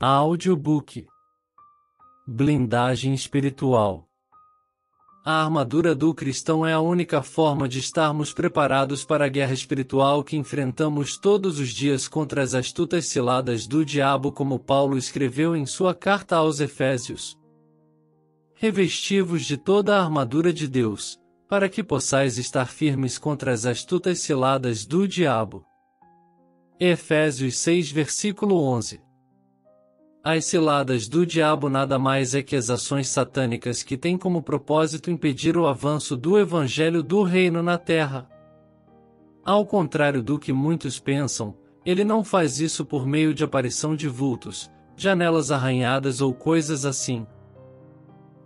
Audiobook. Blindagem espiritual. A armadura do cristão é a única forma de estarmos preparados para a guerra espiritual que enfrentamos todos os dias contra as astutas ciladas do diabo, como Paulo escreveu em sua carta aos Efésios. Revesti-vos de toda a armadura de Deus, para que possais estar firmes contra as astutas ciladas do diabo. Efésios 6, versículo 11. As ciladas do diabo nada mais é que as ações satânicas que têm como propósito impedir o avanço do evangelho do reino na terra. Ao contrário do que muitos pensam, ele não faz isso por meio de aparição de vultos, janelas arranhadas ou coisas assim.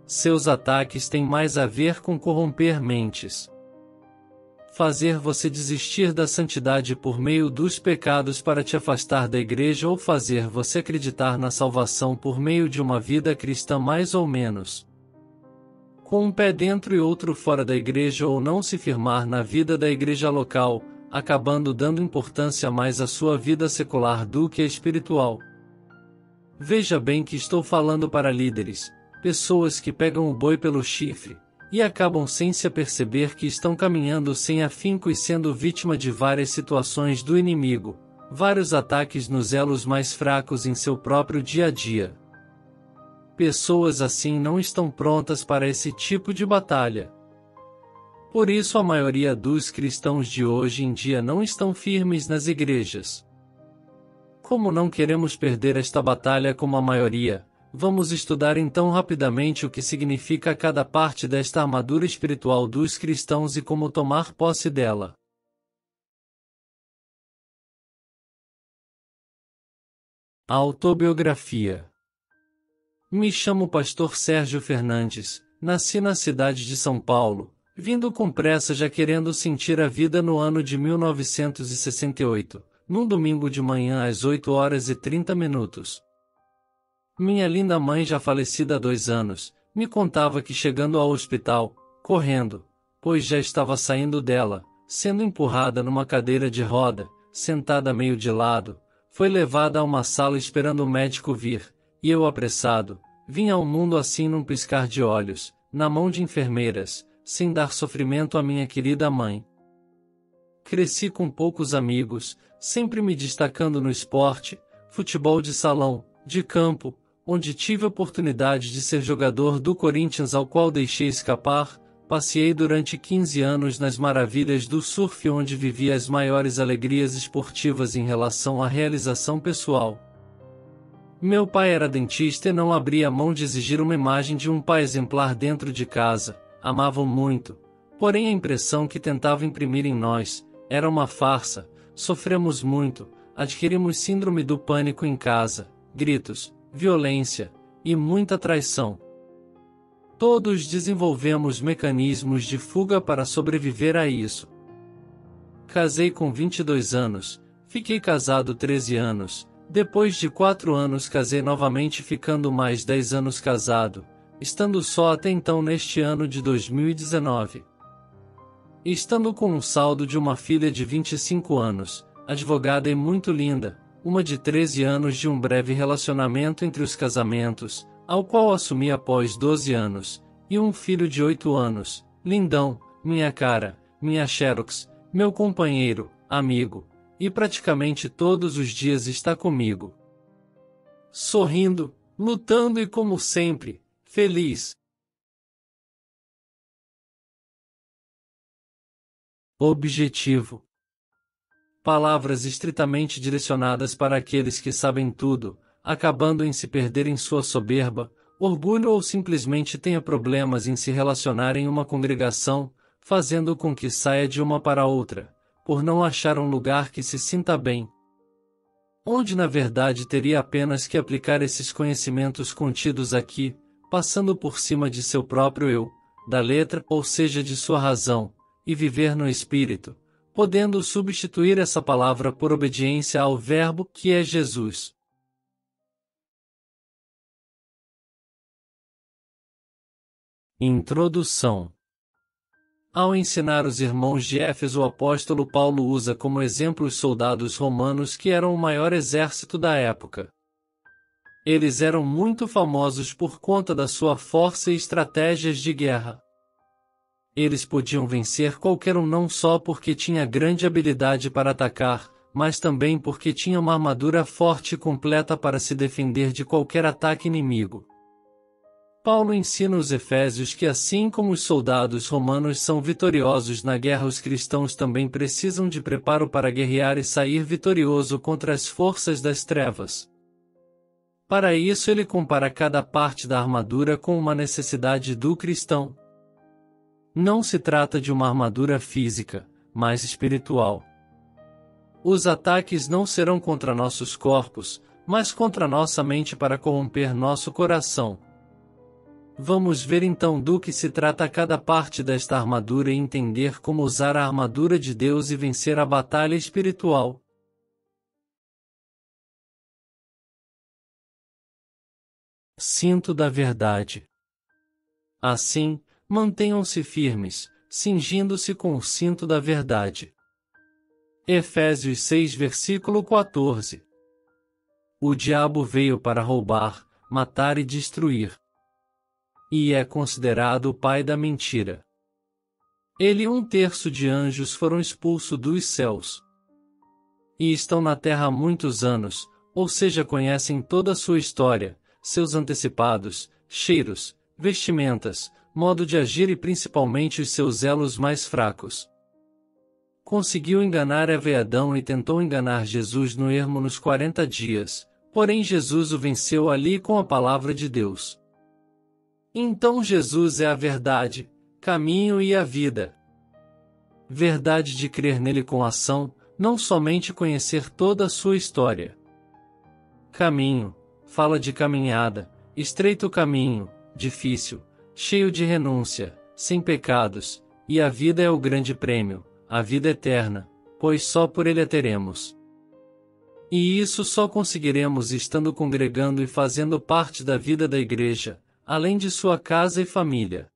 Seus ataques têm mais a ver com corromper mentes. Fazer você desistir da santidade por meio dos pecados para te afastar da igreja, ou fazer você acreditar na salvação por meio de uma vida cristã mais ou menos com um pé dentro e outro fora da igreja, ou não se firmar na vida da igreja local, acabando dando importância mais à sua vida secular do que à espiritual. Veja bem que estou falando para líderes, pessoas que pegam o boi pelo chifre, e acabam sem se aperceber que estão caminhando sem afinco e sendo vítima de várias situações do inimigo, vários ataques nos elos mais fracos em seu próprio dia a dia. Pessoas assim não estão prontas para esse tipo de batalha. Por isso a maioria dos cristãos de hoje em dia não estão firmes nas igrejas. Como não queremos perder esta batalha como a maioria, vamos estudar então rapidamente o que significa cada parte desta armadura espiritual dos cristãos e como tomar posse dela. Autobiografia. Me chamo Pastor Sérgio Fernandes, nasci na cidade de São Paulo, vindo com pressa já querendo sentir a vida no ano de 1968, num domingo de manhã às 8h30. Minha linda mãe, já falecida há 2 anos, me contava que chegando ao hospital, correndo, pois já estava saindo dela, sendo empurrada numa cadeira de roda, sentada meio de lado, foi levada a uma sala esperando o médico vir, e eu apressado, vim ao mundo assim num piscar de olhos, na mão de enfermeiras, sem dar sofrimento à minha querida mãe. Cresci com poucos amigos, sempre me destacando no esporte, futebol de salão, de campo, onde tive a oportunidade de ser jogador do Corinthians, ao qual deixei escapar. Passeei durante 15 anos nas maravilhas do surf, onde vivi as maiores alegrias esportivas em relação à realização pessoal. Meu pai era dentista e não abria mão de exigir uma imagem de um pai exemplar dentro de casa. Amavam muito, porém a impressão que tentava imprimir em nós era uma farsa. Sofremos muito, adquirimos síndrome do pânico em casa, gritos, violência e muita traição. Todos desenvolvemos mecanismos de fuga para sobreviver a isso. Casei com 22 anos, fiquei casado 13 anos, depois de 4 anos casei novamente, ficando mais 10 anos casado, estando só até então neste ano de 2019. Estando com um saldo de uma filha de 25 anos, advogada e muito linda, uma de 13 anos de um breve relacionamento entre os casamentos, ao qual assumi após 12 anos, e um filho de 8 anos, lindão, minha cara, minha xerox, meu companheiro, amigo, e praticamente todos os dias está comigo. Sorrindo, lutando e como sempre, feliz. Objetivo. Palavras estritamente direcionadas para aqueles que sabem tudo, acabando em se perder em sua soberba, orgulho, ou simplesmente tenha problemas em se relacionar em uma congregação, fazendo com que saia de uma para outra, por não achar um lugar que se sinta bem. Onde na verdade teria apenas que aplicar esses conhecimentos contidos aqui, passando por cima de seu próprio eu, da letra, ou seja, de sua razão, e viver no Espírito, podendo substituir essa palavra por obediência ao Verbo, que é Jesus. Introdução. Ao ensinar os irmãos de Éfeso, o apóstolo Paulo usa como exemplo os soldados romanos, que eram o maior exército da época. Eles eram muito famosos por conta da sua força e estratégias de guerra. Eles podiam vencer qualquer um não só porque tinha grande habilidade para atacar, mas também porque tinha uma armadura forte e completa para se defender de qualquer ataque inimigo. Paulo ensina os efésios que assim como os soldados romanos são vitoriosos na guerra, os cristãos também precisam de preparo para guerrear e sair vitorioso contra as forças das trevas. Para isso ele compara cada parte da armadura com uma necessidade do cristão. Não se trata de uma armadura física, mas espiritual. Os ataques não serão contra nossos corpos, mas contra nossa mente para corromper nosso coração. Vamos ver então do que se trata cada parte desta armadura e entender como usar a armadura de Deus e vencer a batalha espiritual. Cinto da verdade. Assim, mantenham-se firmes, cingindo-se com o cinto da verdade. Efésios 6 versículo 14. O diabo veio para roubar, matar e destruir. E é considerado o pai da mentira. Ele e 1/3 de anjos foram expulsos dos céus. E estão na terra há muitos anos, ou seja, conhecem toda a sua história, seus antecipados, cheiros, vestimentas, modo de agir e principalmente os seus elos mais fracos. Conseguiu enganar Eva e Adão e tentou enganar Jesus no ermo nos 40 dias, porém Jesus o venceu ali com a palavra de Deus. Então Jesus é a verdade, caminho e a vida. Verdade de crer nele com ação, não somente conhecer toda a sua história. Caminho, fala de caminhada, estreito caminho, difícil, cheio de renúncia, sem pecados, e a vida é o grande prêmio, a vida eterna, pois só por ele a teremos. E isso só conseguiremos estando congregando e fazendo parte da vida da igreja, além de sua casa e família.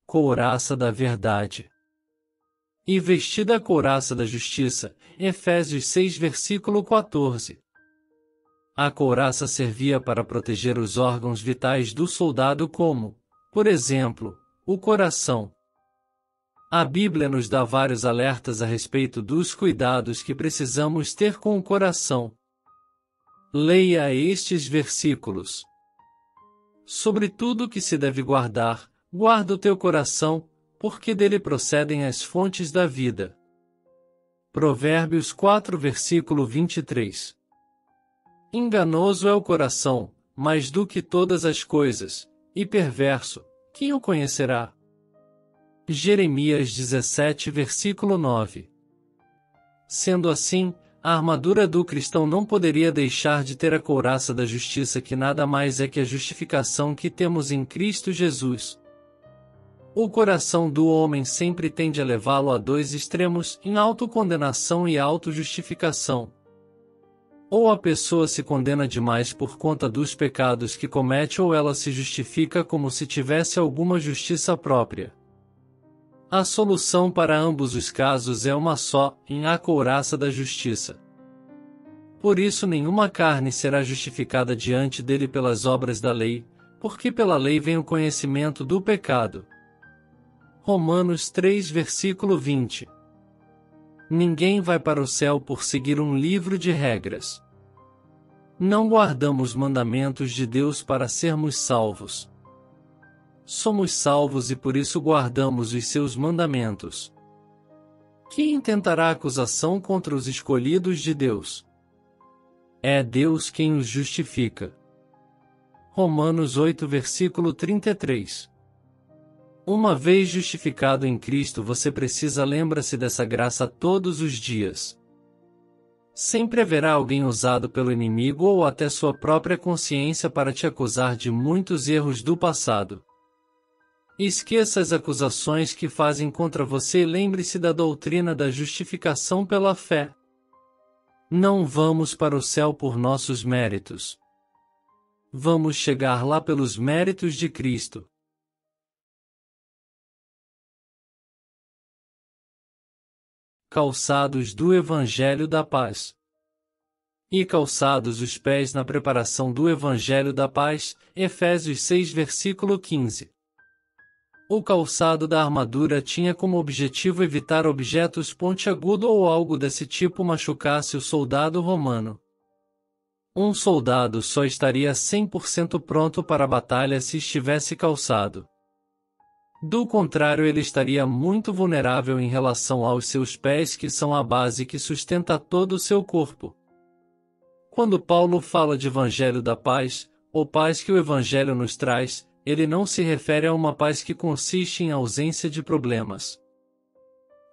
Couraça da verdade. E vestida a couraça da justiça, Efésios 6 versículo 14. A couraça servia para proteger os órgãos vitais do soldado como, por exemplo, o coração. A Bíblia nos dá vários alertas a respeito dos cuidados que precisamos ter com o coração. Leia estes versículos. Sobre tudo que se deve guardar, guarda o teu coração, porque dele procedem as fontes da vida. Provérbios 4 versículo 23. Enganoso é o coração, mais do que todas as coisas, e perverso, quem o conhecerá? Jeremias 17 versículo 9. Sendo assim, a armadura do cristão não poderia deixar de ter a couraça da justiça, que nada mais é que a justificação que temos em Cristo Jesus. O coração do homem sempre tende a levá-lo a dois extremos, em autocondenação e autojustificação. Ou a pessoa se condena demais por conta dos pecados que comete, ou ela se justifica como se tivesse alguma justiça própria. A solução para ambos os casos é uma só, em a couraça da justiça. Por isso nenhuma carne será justificada diante dele pelas obras da lei, porque pela lei vem o conhecimento do pecado. Romanos 3 versículo 20. Ninguém vai para o céu por seguir um livro de regras. Não guardamos mandamentos de Deus para sermos salvos. Somos salvos e por isso guardamos os seus mandamentos. Quem intentará acusação contra os escolhidos de Deus? É Deus quem os justifica. Romanos 8 versículo 33. Uma vez justificado em Cristo, você precisa lembrar-se dessa graça todos os dias. Sempre haverá alguém usado pelo inimigo ou até sua própria consciência para te acusar de muitos erros do passado. Esqueça as acusações que fazem contra você e lembre-se da doutrina da justificação pela fé. Não vamos para o céu por nossos méritos. Vamos chegar lá pelos méritos de Cristo. calçados do Evangelho da Paz. E calçados os pés na preparação do Evangelho da Paz, Efésios 6 versículo 15. O calçado da armadura tinha como objetivo evitar objetos pontiagudos ou algo desse tipo machucasse o soldado romano. Um soldado só estaria 100% pronto para a batalha se estivesse calçado. Do contrário, ele estaria muito vulnerável em relação aos seus pés, que são a base que sustenta todo o seu corpo. Quando Paulo fala de Evangelho da Paz, ou paz que o Evangelho nos traz, ele não se refere a uma paz que consiste em ausência de problemas.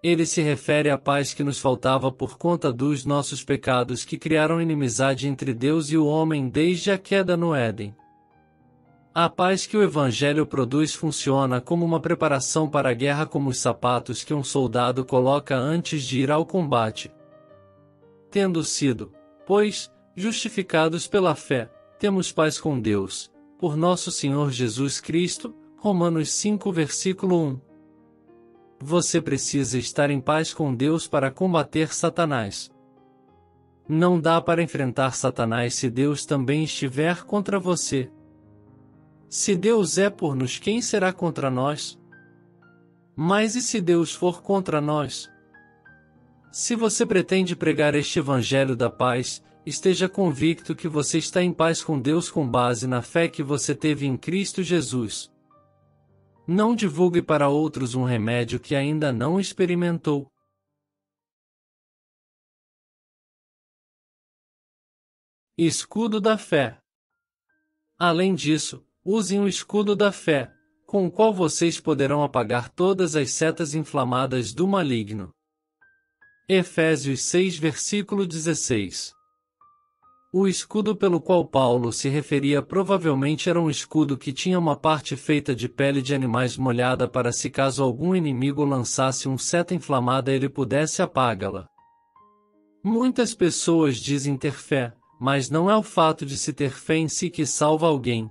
Ele se refere à paz que nos faltava por conta dos nossos pecados que criaram inimizade entre Deus e o homem desde a queda no Éden. A paz que o Evangelho produz funciona como uma preparação para a guerra, como os sapatos que um soldado coloca antes de ir ao combate. Tendo sido, pois, justificados pela fé, temos paz com Deus, por nosso Senhor Jesus Cristo, Romanos 5 versículo 1. Você precisa estar em paz com Deus para combater Satanás. Não dá para enfrentar Satanás se Deus também estiver contra você. Se Deus é por nós, quem será contra nós? Mas e se Deus for contra nós? Se você pretende pregar este Evangelho da Paz, esteja convicto que você está em paz com Deus com base na fé que você teve em Cristo Jesus. Não divulgue para outros um remédio que ainda não experimentou. Escudo da fé. Além disso, usem o escudo da fé, com o qual vocês poderão apagar todas as setas inflamadas do maligno. Efésios 6 versículo 16. O escudo pelo qual Paulo se referia provavelmente era um escudo que tinha uma parte feita de pele de animais molhada para, se caso algum inimigo lançasse uma seta inflamada, ele pudesse apagá-la. Muitas pessoas dizem ter fé, mas não é o fato de se ter fé em si que salva alguém.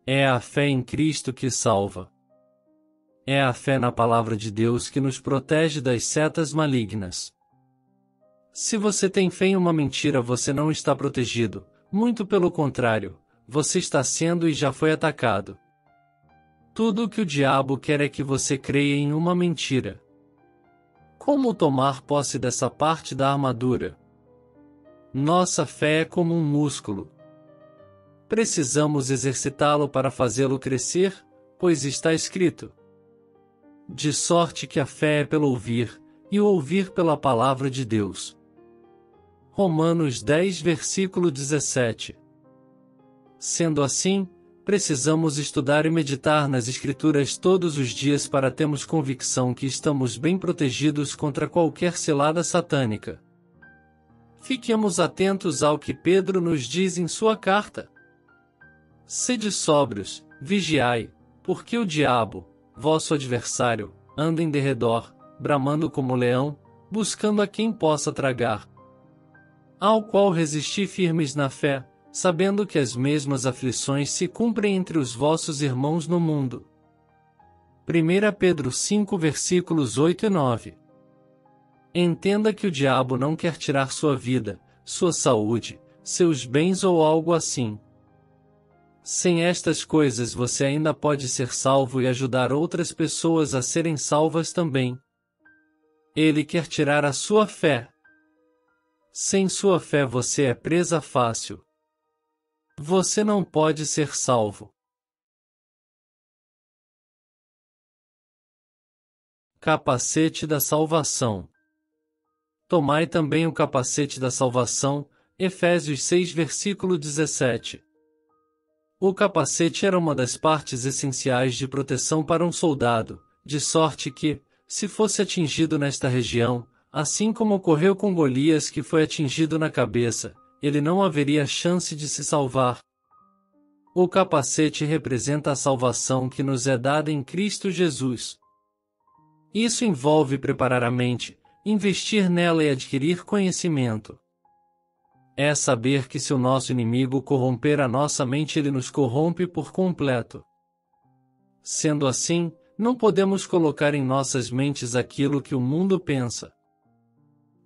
É a fé em Cristo que salva. É a fé na palavra de Deus que nos protege das setas malignas. Se você tem fé em uma mentira, você não está protegido, muito pelo contrário, você está sendo e já foi atacado. Tudo o que o diabo quer é que você creia em uma mentira. Como tomar posse dessa parte da armadura? Nossa fé é como um músculo. Precisamos exercitá-lo para fazê-lo crescer, pois está escrito: de sorte que a fé é pelo ouvir, e o ouvir pela palavra de Deus. Romanos 10 versículo 17. Sendo assim, precisamos estudar e meditar nas Escrituras todos os dias para termos convicção que estamos bem protegidos contra qualquer cilada satânica. Fiquemos atentos ao que Pedro nos diz em sua carta. Sede sóbrios, vigiai, porque o diabo, vosso adversário, anda em derredor, bramando como leão, buscando a quem possa tragar. Ao qual resisti firmes na fé, sabendo que as mesmas aflições se cumprem entre os vossos irmãos no mundo. 1 Pedro 5 versículos 8 e 9. Entenda que o diabo não quer tirar sua vida, sua saúde, seus bens ou algo assim. Sem estas coisas você ainda pode ser salvo e ajudar outras pessoas a serem salvas também. Ele quer tirar a sua fé. Sem sua fé você é presa fácil. Você não pode ser salvo. Capacete da salvação. Tomai também o capacete da salvação, Efésios 6 versículo 17. O capacete era uma das partes essenciais de proteção para um soldado, de sorte que, se fosse atingido nesta região, assim como ocorreu com Golias, que foi atingido na cabeça, ele não haveria chance de se salvar. O capacete representa a salvação que nos é dada em Cristo Jesus. Isso envolve preparar a mente, investir nela e adquirir conhecimento. É saber que se o nosso inimigo corromper a nossa mente, ele nos corrompe por completo. Sendo assim, não podemos colocar em nossas mentes aquilo que o mundo pensa.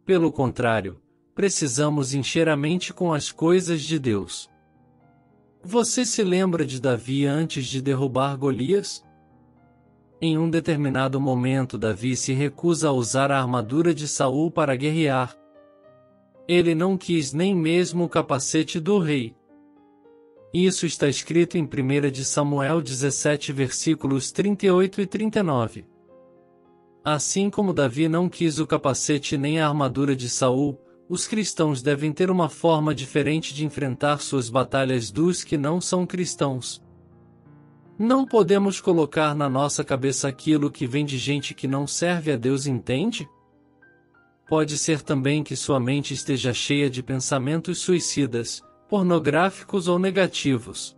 Pelo contrário, precisamos encher a mente com as coisas de Deus. Você se lembra de Davi antes de derrubar Golias? Em um determinado momento, Davi se recusa a usar a armadura de Saul para guerrear. Ele não quis nem mesmo o capacete do rei. Isso está escrito em 1 de Samuel 17 versículos 38 e 39. Assim como Davi não quis o capacete nem a armadura de Saul, os cristãos devem ter uma forma diferente de enfrentar suas batalhas dos que não são cristãos. Não podemos colocar na nossa cabeça aquilo que vem de gente que não serve a Deus, entende? Pode ser também que sua mente esteja cheia de pensamentos suicidas, pornográficos ou negativos.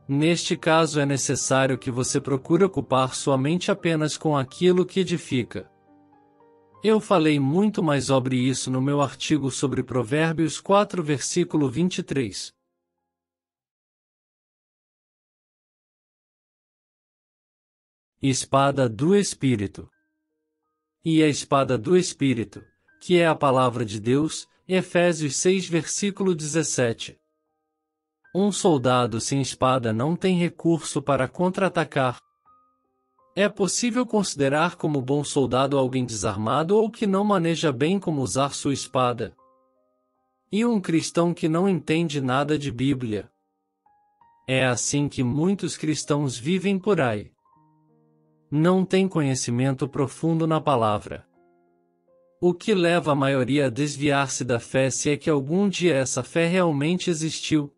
Neste caso é necessário que você procure ocupar sua mente apenas com aquilo que edifica. Eu falei muito mais sobre isso no meu artigo sobre Provérbios 4 versículo 23. Espada do Espírito. E a espada do Espírito, que é a palavra de Deus, Efésios 6 versículo 17. Um soldado sem espada não tem recurso para contra-atacar. É possível considerar como bom soldado alguém desarmado ou que não maneja bem como usar sua espada. E um cristão que não entende nada de Bíblia. É assim que muitos cristãos vivem por aí. Não tem conhecimento profundo na palavra. O que leva a maioria a desviar-se da fé, se é que algum dia essa fé realmente existiu.